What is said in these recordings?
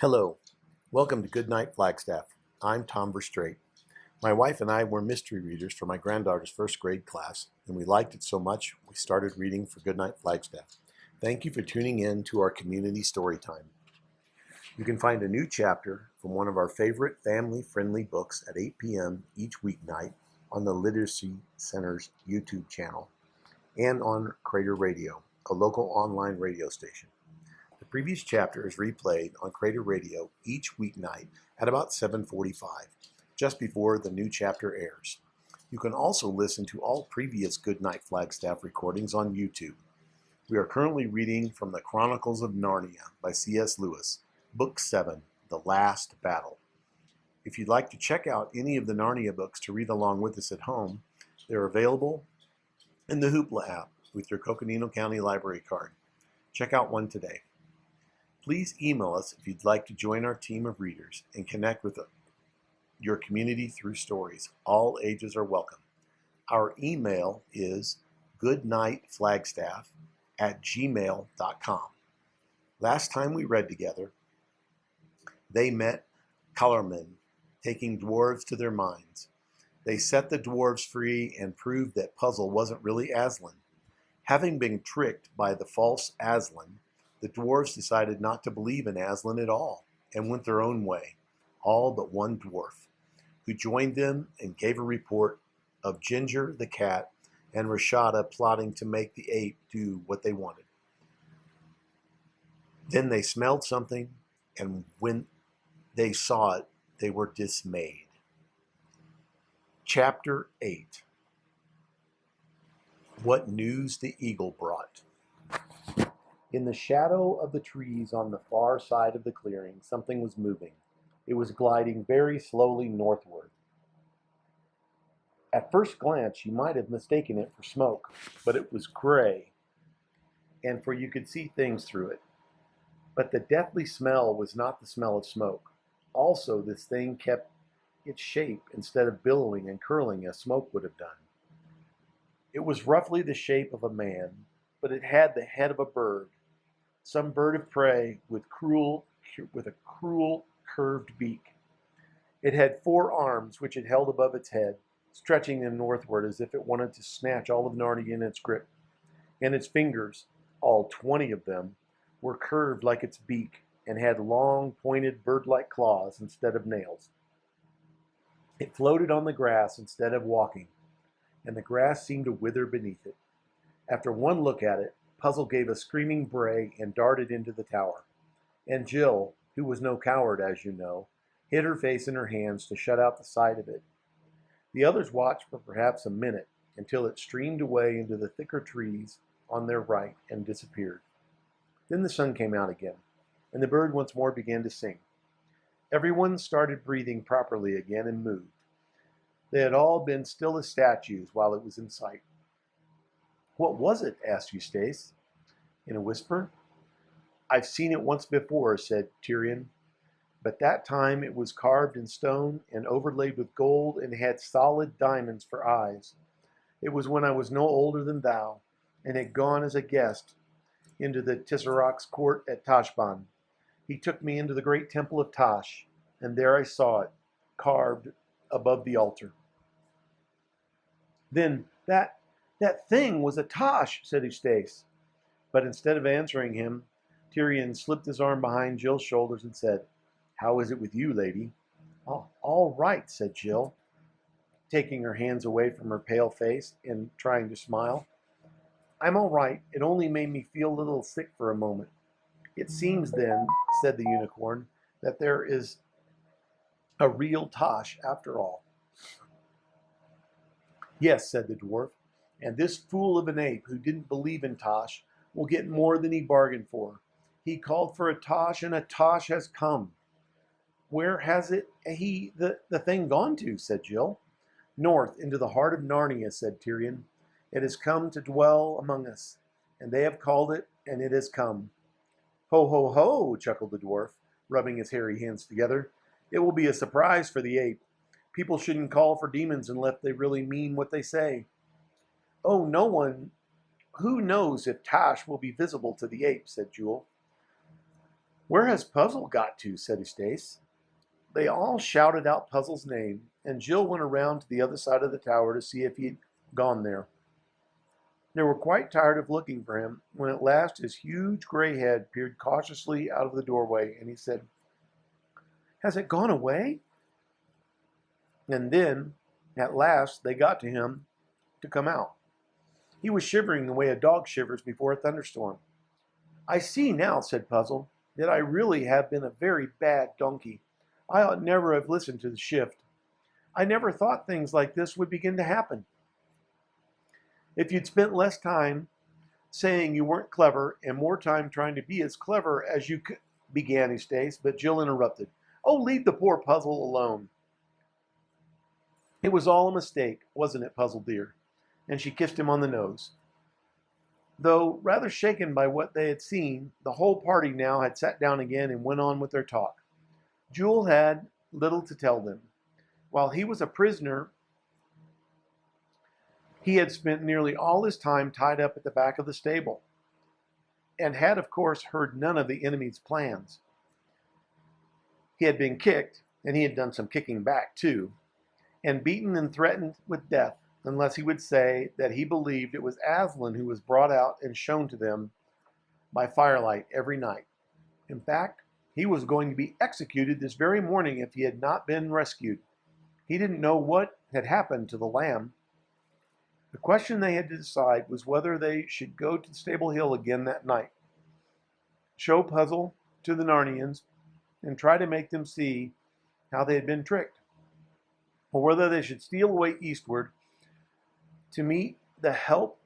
Hello, welcome to Goodnight Flagstaff. I'm Tom Verstrate. My wife and I were mystery readers for my granddaughter's first grade class, and we liked it so much we started reading for Goodnight Flagstaff. Thank you for tuning in to our community story time. You can find a new chapter from one of our favorite family-friendly books at 8 p.m. each weeknight on the Literacy Center's YouTube channel and on Crater Radio, a local online radio station. The previous chapter is replayed on Crater Radio each weeknight at about 7:45, just before the new chapter airs. You can also listen to all previous Goodnight Flagstaff recordings on YouTube. We are currently reading from the Chronicles of Narnia by C.S. Lewis, Book 7, The Last Battle. If you'd like to check out any of the Narnia books to read along with us at home, they're available in the Hoopla app with your Coconino County Library card. Check out one today. Please email us if you'd like to join our team of readers and connect with your community through stories. All ages are welcome. Our email is GoodnightFlagstaff@gmail.com. Last time we read together, they met colormen, taking dwarves to their mines. They set the dwarves free and proved that Puzzle wasn't really Aslan. Having been tricked by the false Aslan, the dwarves decided not to believe in Aslan at all and went their own way, all but one dwarf, who joined them and gave a report of Ginger the cat and Rashada plotting to make the ape do what they wanted. Then they smelled something, and when they saw it, they were dismayed. Chapter 8. What News the Eagle Brought. In the shadow of the trees on the far side of the clearing, something was moving. It was gliding very slowly northward. At first glance, you might have mistaken it for smoke, but it was gray, and you could see things through it. But the deathly smell was not the smell of smoke. Also, this thing kept its shape instead of billowing and curling as smoke would have done. It was roughly the shape of a man, but it had the head of a bird, some bird of prey with a cruel curved beak. It had 4 arms which it held above its head, stretching them northward as if it wanted to snatch all of Narnia in its grip. And its fingers, all 20 of them, were curved like its beak and had long, pointed bird-like claws instead of nails. It floated on the grass instead of walking, and the grass seemed to wither beneath it. After one look at it, Puzzle gave a screaming bray and darted into the tower. And Jill, who was no coward, as you know, hid her face in her hands to shut out the sight of it. The others watched for perhaps a minute until it streamed away into the thicker trees on their right and disappeared. Then the sun came out again, and the bird once more began to sing. Everyone started breathing properly again and moved. They had all been still as statues while it was in sight. "What was it?" asked Eustace, in a whisper. "I've seen it once before," said Tyrion, "but that time it was carved in stone and overlaid with gold and had solid diamonds for eyes. It was when I was no older than thou, and had gone as a guest into the Tisserac's court at Tashbaan. He took me into the great temple of Tash, and there I saw it, carved above the altar." "Then that thing was a Tosh," said Eustace. But instead of answering him, Tyrion slipped his arm behind Jill's shoulders and said, "How is it with you, lady?" All right," said Jill, taking her hands away from her pale face and trying to smile. "I'm all right. It only made me feel a little sick for a moment." "It seems then," said the unicorn, "that there is a real Tosh after all." "Yes," said the dwarf, "and this fool of an ape who didn't believe in Tosh will get more than he bargained for. He called for a Tosh, and a Tosh has come." "Where has the thing gone to?" said Jill. "North, into the heart of Narnia," said Tyrion. "It has come to dwell among us, and they have called it, and it has come." "Ho, ho, ho," chuckled the dwarf, rubbing his hairy hands together. "It will be a surprise for the ape. People shouldn't call for demons unless they really mean what they say." "Oh, who knows if Tash will be visible to the ape," said Jewel. "Where has Puzzle got to?" said Eustace. They all shouted out Puzzle's name, and Jill went around to the other side of the tower to see if he'd gone there. They were quite tired of looking for him when at last his huge gray head peered cautiously out of the doorway, and he said, "Has it gone away?" And then, at last, they got to him to come out. He was shivering the way a dog shivers before a thunderstorm. "I see now," said Puzzle, "that I really have been a very bad donkey. I ought never have listened to the shift. I never thought things like this would begin to happen." "If you'd spent less time saying you weren't clever and more time trying to be as clever as you could," began Eustace, but Jill interrupted. "Oh, leave the poor Puzzle alone. It was all a mistake, wasn't it, Puzzle dear?" And she kissed him on the nose. Though rather shaken by what they had seen, the whole party now had sat down again and went on with their talk. Jewel had little to tell them. While he was a prisoner, he had spent nearly all his time tied up at the back of the stable, and had, of course, heard none of the enemy's plans. He had been kicked, and he had done some kicking back, too, and beaten and threatened with death unless he would say that he believed it was Aslan who was brought out and shown to them by firelight every night. In fact, he was going to be executed this very morning if he had not been rescued. He didn't know what had happened to the lamb. The question they had to decide was whether they should go to Stable Hill again that night, show Puzzle to the Narnians, and try to make them see how they had been tricked, or whether they should steal away eastward to meet the help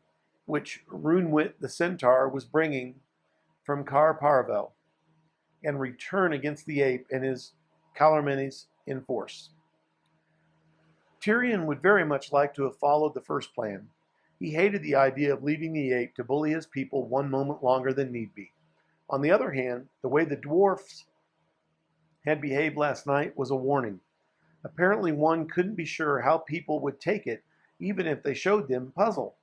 which Runwit the centaur was bringing from Car Parvel, and return against the ape and his Calormenes in force. Tyrion would very much like to have followed the first plan. He hated the idea of leaving the ape to bully his people one moment longer than need be. On the other hand, the way the dwarfs had behaved last night was a warning. Apparently one couldn't be sure how people would take it, even if they showed them Puzzle.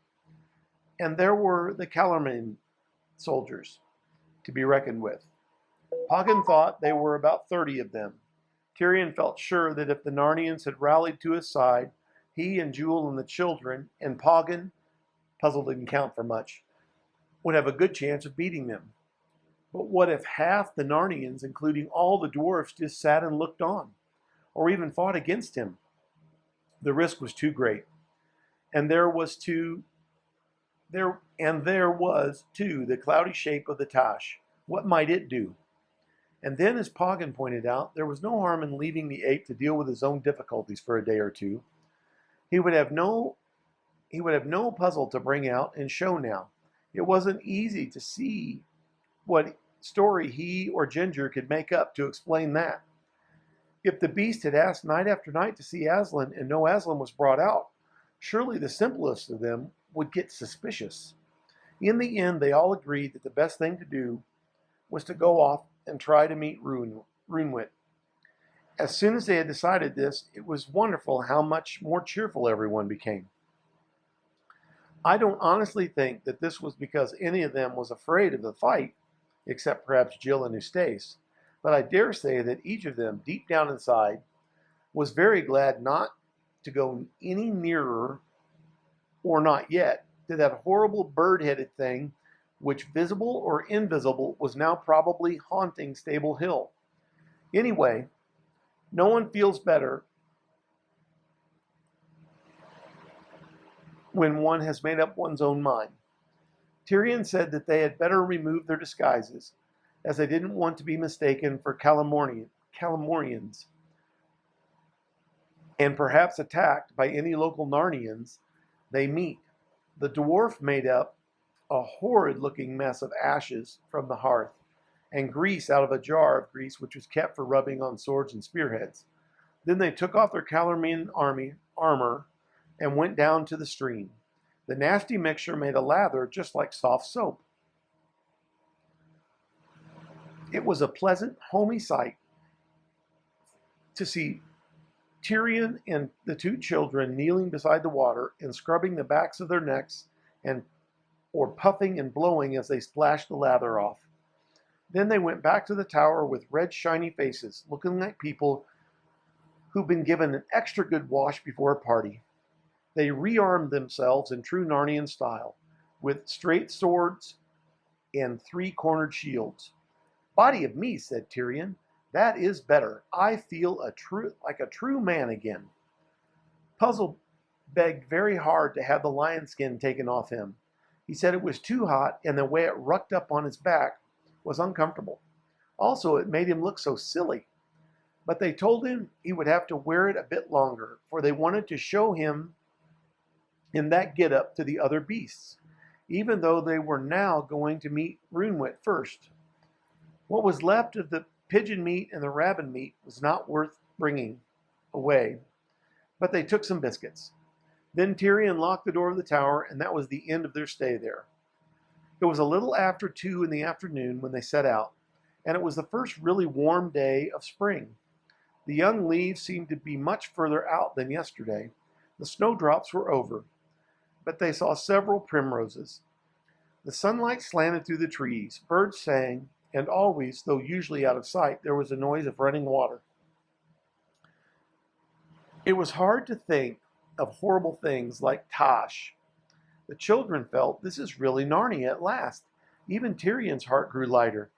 And there were the Calormen soldiers to be reckoned with. Poggin thought there were about 30 of them. Tyrion felt sure that if the Narnians had rallied to his side, he and Jewel and the children, and Poggin, Puzzle didn't count for much, would have a good chance of beating them. But what if half the Narnians, including all the dwarfs, just sat and looked on, or even fought against him? The risk was too great. And there was, too, the cloudy shape of the Tash. What might it do? And then, as Poggin pointed out, there was no harm in leaving the ape to deal with his own difficulties for a day or two. He would have no Puzzle to bring out and show now. It wasn't easy to see what story he or Ginger could make up to explain that. If the beast had asked night after night to see Aslan and no Aslan was brought out, surely the simplest of them would get suspicious. In the end, they all agreed that the best thing to do was to go off and try to meet Runwit. As soon as they had decided this, it was wonderful how much more cheerful everyone became. I don't honestly think that this was because any of them was afraid of the fight, except perhaps Jill and Eustace, but I dare say that each of them, deep down inside, was very glad not to go any nearer, or not yet, to that horrible bird-headed thing which, visible or invisible, was now probably haunting Stable Hill. Anyway, no one feels better when one has made up one's own mind. Tyrion said that they had better remove their disguises, as they didn't want to be mistaken for Calormenians, and perhaps attacked by any local Narnians they meet. The dwarf made up a horrid-looking mess of ashes from the hearth, and grease out of a jar of grease which was kept for rubbing on swords and spearheads. Then they took off their Calormen armor and went down to the stream. The nasty mixture made a lather just like soft soap. It was a pleasant, homey sight to see Tyrion and the two children kneeling beside the water and scrubbing the backs of their necks or puffing and blowing as they splashed the lather off. Then they went back to the tower with red, shiny faces, looking like people who'd been given an extra good wash before a party. They rearmed themselves in true Narnian style, with straight swords and three-cornered shields. "Body of me," said Tyrion. "That is better. I feel like a true man again." Puzzle begged very hard to have the lion skin taken off him. He said it was too hot, and the way it rucked up on his back was uncomfortable. Also, it made him look so silly. But they told him he would have to wear it a bit longer, for they wanted to show him in that get-up to the other beasts, even though they were now going to meet Runewit first. What was left of the pigeon meat and the rabbit meat was not worth bringing away, but they took some biscuits. Then Tyrion locked the door of the tower, and that was the end of their stay there. It was a little after 2 in the afternoon when they set out, and it was the first really warm day of spring. The young leaves seemed to be much further out than yesterday. The snowdrops were over, but they saw several primroses. The sunlight slanted through the trees, birds sang, and always, though usually out of sight, there was a noise of running water. It was hard to think of horrible things like Tosh. The children felt, this is really Narnia at last. Even Tyrion's heart grew lighter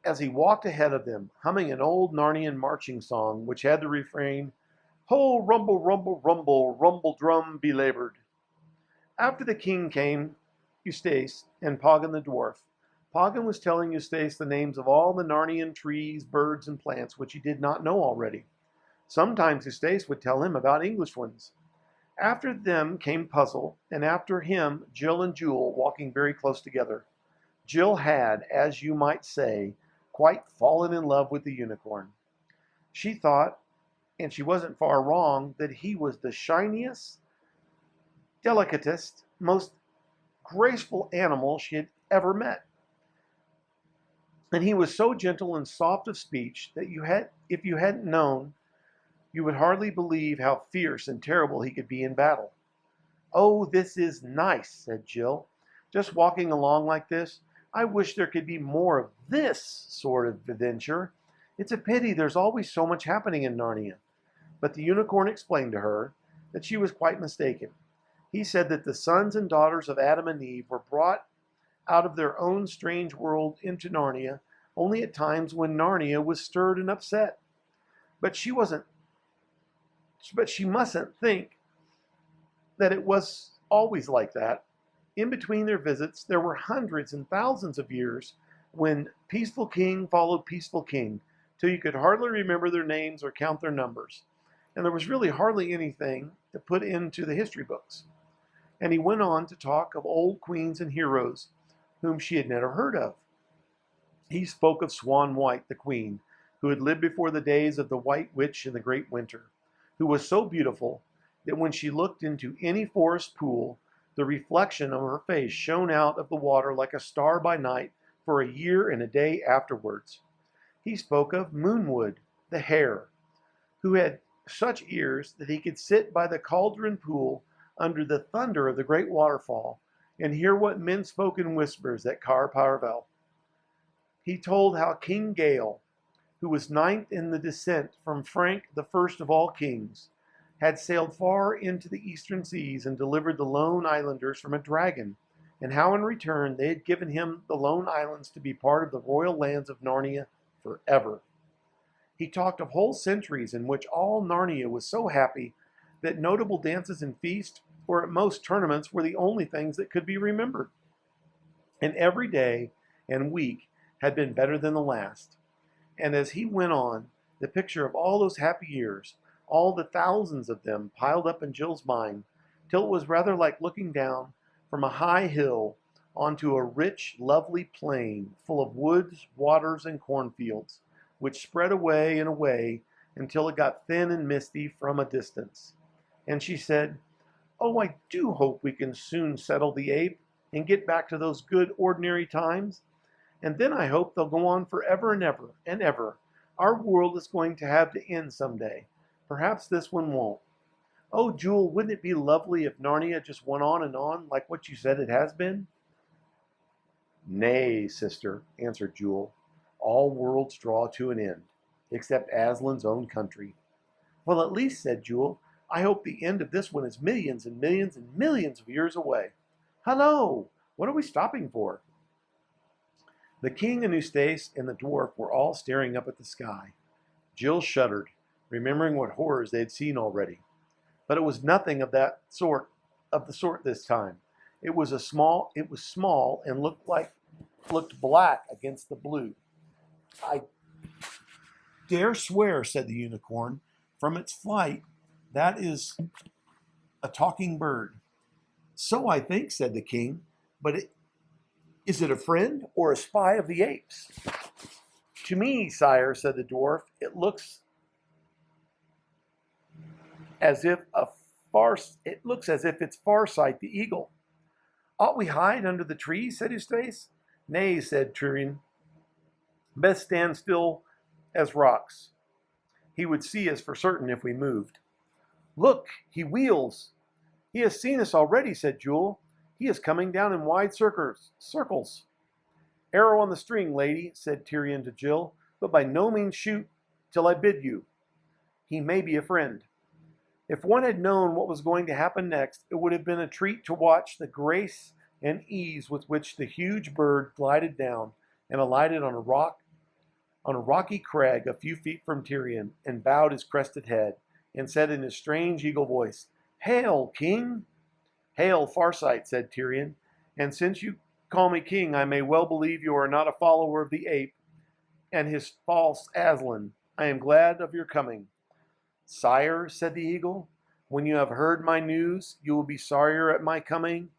as he walked ahead of them, humming an old Narnian marching song which had the refrain, "Ho, rumble, rumble, rumble, rumble drum belabored." After the king came Eustace and Poggin the dwarf. Poggin was telling Eustace the names of all the Narnian trees, birds, and plants which he did not know already. Sometimes Eustace would tell him about English ones. After them came Puzzle, and after him Jill and Jewel, walking very close together. Jill had, as you might say, quite fallen in love with the unicorn. She thought, and she wasn't far wrong, that he was the shiniest, delicatest, most graceful animal she had ever met. And he was so gentle and soft of speech that if you hadn't known, you would hardly believe how fierce and terrible he could be in battle. "Oh, this is nice," said Jill. "Just walking along like this. I wish there could be more of this sort of adventure. It's a pity there's always so much happening in Narnia." But the unicorn explained to her that she was quite mistaken. He said that the sons and daughters of Adam and Eve were brought out of their own strange world into Narnia only at times when Narnia was stirred and upset. But she mustn't think that it was always like that. In between their visits, there were hundreds and thousands of years when peaceful king followed peaceful king, till you could hardly remember their names or count their numbers. And there was really hardly anything to put into the history books. And he went on to talk of old queens and heroes whom she had never heard of. He spoke of Swan White, the queen, who had lived before the days of the White Witch in the Great Winter, who was so beautiful that when she looked into any forest pool, the reflection of her face shone out of the water like a star by night for a year and a day afterwards. He spoke of Moonwood, the hare, who had such ears that he could sit by the cauldron pool under the thunder of the great waterfall and hear what men spoke in whispers at Car Parvel. He told how King Gale, who was ninth in the descent from Frank, the first of all kings, had sailed far into the eastern seas and delivered the Lone Islanders from a dragon, and how in return they had given him the Lone Islands to be part of the royal lands of Narnia forever. He talked of whole centuries in which all Narnia was so happy that notable dances and feasts, or at most tournaments, were the only things that could be remembered. And every day and week had been better than the last. And as he went on, the picture of all those happy years, all the thousands of them, piled up in Jill's mind, till it was rather like looking down from a high hill onto a rich, lovely plain full of woods, waters, and cornfields, which spread away and away until it got thin and misty from a distance. And she said, "Oh, I do hope we can soon settle the ape and get back to those good ordinary times. And then I hope they'll go on forever and ever and ever. Our world is going to have to end someday. Perhaps this one won't. Oh, Jewel, wouldn't it be lovely if Narnia just went on and on like what you said it has been?" Nay, sister, answered Jewel. All worlds draw to an end, except Aslan's own country. Well, at least, said Jewel, I hope the end of this one is millions and millions and millions of years away. Hello! What are we stopping for? The king and Eustace and the dwarf were all staring up at the sky. Jill shuddered, remembering what horrors they had seen already. But it was nothing of the sort this time. It was small and looked black against the blue. I dare swear, said the unicorn, from its flight, that is a talking bird. So I think, said the king, but is it a friend or a spy of the apes? To me, sire, said the dwarf, it looks as if it's Farsight the eagle. Ought we hide under the trees, said Eustace. Nay, said Tirian. Best stand still as rocks. He would see us for certain if we moved. Look, he wheels. He has seen us already, said Jewel. He is coming down in wide circles. Arrow on the string, lady, said Tirian to Jill, but by no means shoot till I bid you. He may be a friend. If one had known what was going to happen next, it would have been a treat to watch the grace and ease with which the huge bird glided down and alighted on a rocky crag a few feet from Tirian, and bowed his crested head, and said in his strange eagle voice, Hail, king! Hail, Farsight, said Tirian, and since you call me king, I may well believe you are not a follower of the ape and his false Aslan. I am glad of your coming. Sire, said the eagle, when you have heard my news, you will be sorrier at my coming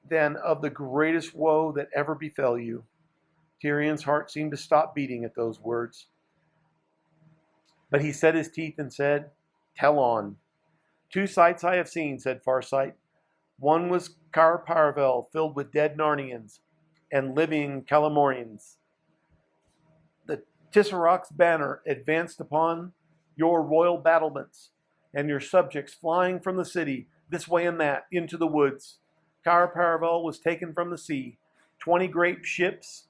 than of the greatest woe that ever befell you. Tirian's heart seemed to stop beating at those words. But he set his teeth and said, Tell on. 2 sights I have seen, said Farsight. One was Cair Paravel, filled with dead Narnians and living Calamorians. The Tisserac's banner advanced upon your royal battlements, and your subjects flying from the city, this way and that, into the woods. Cair Paravel was taken from the sea. 20 great ships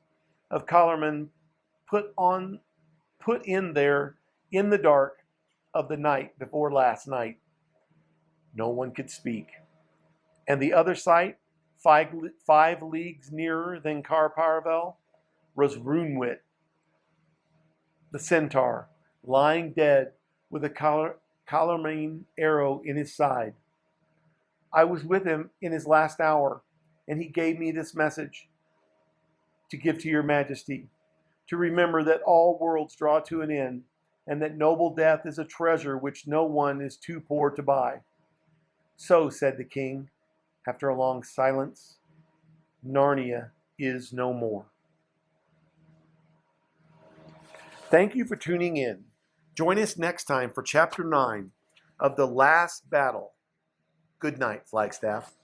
of colormen put in there in the dark of the night before last night. No one could speak. And the other sight, 5 leagues nearer than Cair Paravel, was Runewit, the centaur, lying dead with a colormane arrow in his side. I was with him in his last hour, and he gave me this message to give to your majesty, to remember that all worlds draw to an end, and that noble death is a treasure which no one is too poor to buy. So, said the king, after a long silence, Narnia is no more. Thank you for tuning in. Join us next time for Chapter 9 of The Last Battle. Good night, Flagstaff.